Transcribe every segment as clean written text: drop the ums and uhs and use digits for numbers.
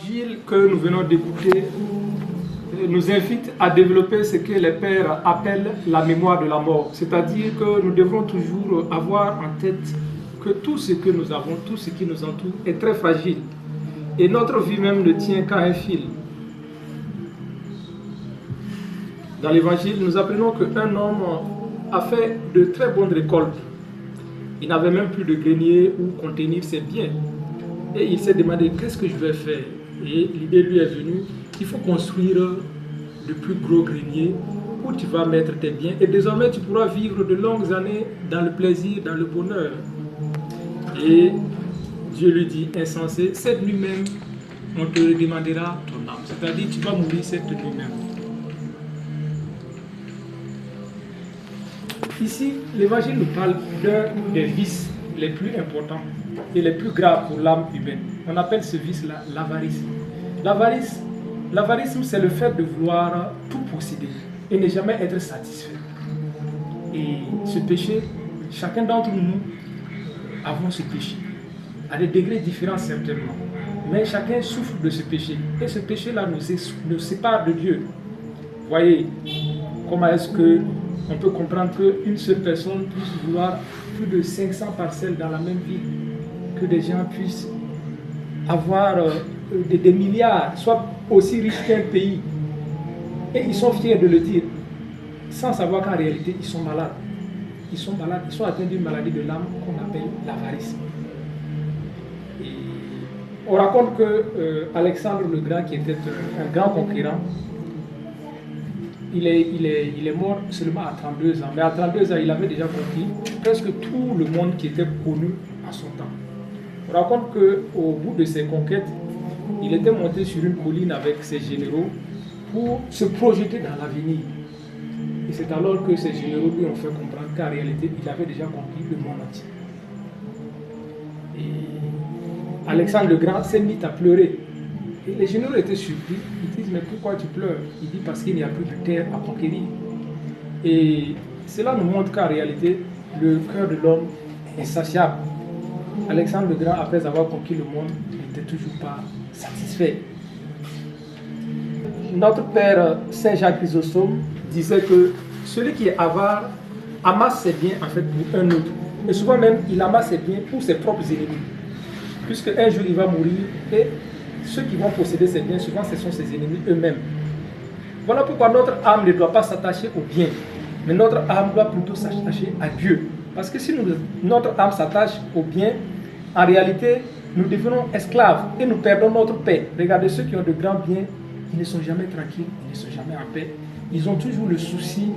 l'évangile que nous venons d'écouter nous invite à développer ce que les pères appellent la mémoire de la mort. C'est-à-dire que nous devons toujours avoir en tête que tout ce que nous avons, tout ce qui nous entoure est très fragile. Et notre vie même ne tient qu'à un fil. Dans l'évangile, nous apprenons qu'un homme a fait de très bonnes récoltes. Il n'avait même plus de grenier où contenir ses biens. Et il s'est demandé, qu'est-ce que je vais faire? Et l'idée lui est venue, il faut construire de plus gros greniers où tu vas mettre tes biens. Et désormais, tu pourras vivre de longues années dans le plaisir, dans le bonheur. Et Dieu lui dit, insensé, cette nuit même, on te demandera ton âme. C'est-à-dire, tu vas mourir cette nuit même. Ici, l'évangile nous parle d'un des vices les plus importants et les plus graves pour l'âme humaine. On appelle ce vice-là l'avarice. L'avarisme, c'est le fait de vouloir tout posséder et ne jamais être satisfait. Et ce péché, chacun d'entre nous avons ce péché, à des degrés différents certainement. Mais chacun souffre de ce péché. Et ce péché-là nous sépare de Dieu. Voyez, comment est-ce que on peut comprendre qu'une seule personne puisse vouloir plus de 500 parcelles dans la même ville, que des gens puissent avoir des milliards, soit aussi riches qu'un pays. Et ils sont fiers de le dire, sans savoir qu'en réalité, ils sont malades. Ils sont malades, ils sont atteints d'une maladie de l'âme qu'on appelle l'avarisme. Et on raconte que Alexandre le Grand, qui était un grand conquérant, il est mort seulement à 32 ans. Mais à 32 ans, il avait déjà conquis presque tout le monde qui était connu à son temps. On raconte qu'au bout de ses conquêtes, il était monté sur une colline avec ses généraux pour se projeter dans l'avenir. Et c'est alors que ces généraux lui ont fait comprendre qu'en réalité, il avait déjà conquis le monde entier. Et Alexandre le Grand s'est mis à pleurer. Et les généraux étaient surpris. Ils disent, mais pourquoi tu pleures? Il dit, parce qu'il n'y a plus de terre à conquérir. Et cela nous montre qu'en réalité, le cœur de l'homme est insatiable. Alexandre le Grand, après avoir conquis le monde, n'était toujours pas satisfait. Notre père Saint Jacques Chrysostome disait que celui qui est avare amasse ses biens en fait pour un autre. Et souvent même, il amasse ses biens pour ses propres ennemis. Puisque un jour, il va mourir et ceux qui vont posséder ces biens, souvent, ce sont ses ennemis eux-mêmes. Voilà pourquoi notre âme ne doit pas s'attacher aux biens, mais notre âme doit plutôt s'attacher à Dieu. Parce que si notre âme s'attache aux biens, en réalité, nous devenons esclaves et nous perdons notre paix. Regardez ceux qui ont de grands biens, ils ne sont jamais tranquilles, ils ne sont jamais en paix. Ils ont toujours le souci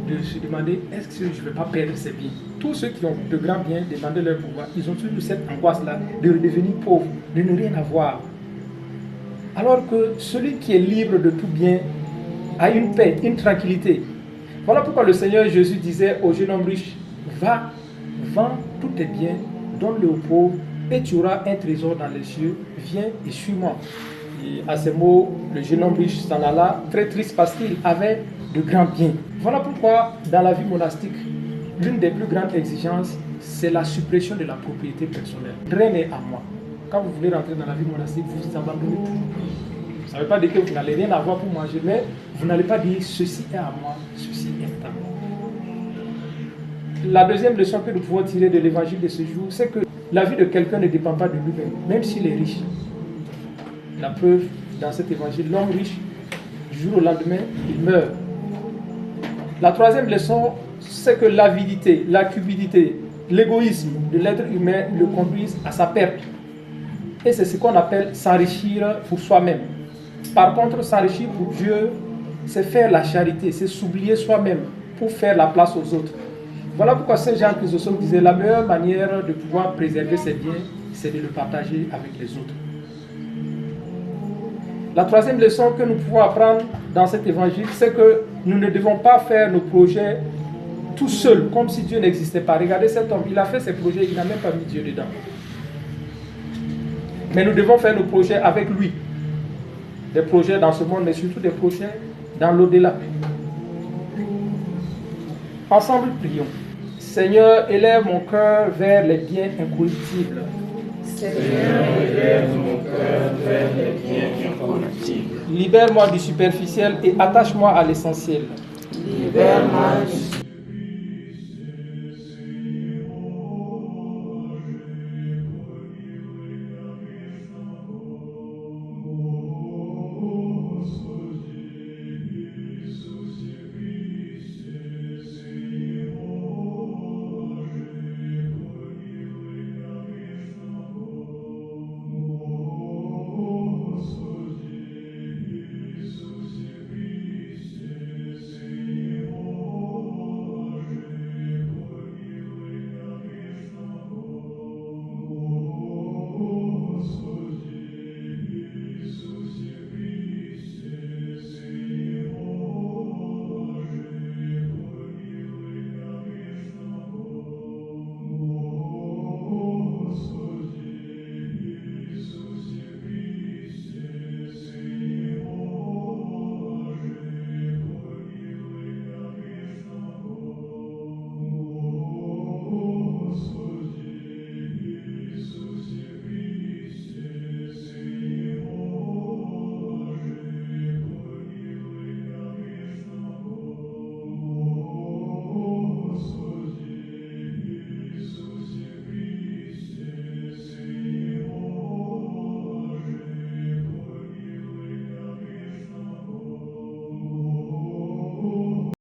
de se demander, est-ce que je ne vais pas perdre ces biens? Tous ceux qui ont de grands biens, demandent leur pouvoir, ils ont toujours cette angoisse-là de redevenir pauvres, de ne rien avoir. Alors que celui qui est libre de tout bien a une paix, une tranquillité. Voilà pourquoi le Seigneur Jésus disait au jeune homme riche, va, vends tous tes biens, donne-le aux pauvres, et tu auras un trésor dans les cieux, viens et suis-moi. Et à ces mots, le jeune homme riche s'en alla, très triste parce qu'il avait de grands biens. Voilà pourquoi dans la vie monastique, l'une des plus grandes exigences, c'est la suppression de la propriété personnelle. Rien n'est à moi. Quand vous voulez rentrer dans la vie monastique, vous abandonnez tout. Ça ne veut pas dire que vous n'allez rien avoir pour manger, mais vous n'allez pas dire ceci est à moi, ceci est à moi. La deuxième leçon que nous pouvons tirer de l'évangile de ce jour, c'est que la vie de quelqu'un ne dépend pas de lui-même, même s'il est riche. La preuve dans cet évangile, l'homme riche, du jour au lendemain, il meurt. La troisième leçon, c'est que l'avidité, la cupidité, l'égoïsme de l'être humain le conduisent à sa perte. Et c'est ce qu'on appelle s'enrichir pour soi-même. Par contre, s'enrichir pour Dieu, c'est faire la charité, c'est s'oublier soi-même pour faire la place aux autres. Voilà pourquoi Saint Jean Chrysostome disait la meilleure manière de pouvoir préserver ses biens, c'est de le partager avec les autres. La troisième leçon que nous pouvons apprendre dans cet évangile, c'est que nous ne devons pas faire nos projets tout seuls, comme si Dieu n'existait pas. Regardez cet homme, il a fait ses projets, il n'a même pas mis Dieu dedans. Mais nous devons faire nos projets avec lui. Des projets dans ce monde, mais surtout des projets dans l'au-delà. Ensemble, prions. Seigneur, élève mon cœur vers les biens incorruptibles. Seigneur, élève mon cœur vers les biens incorruptibles. Libère-moi du superficiel et attache-moi à l'essentiel. Libère-moi du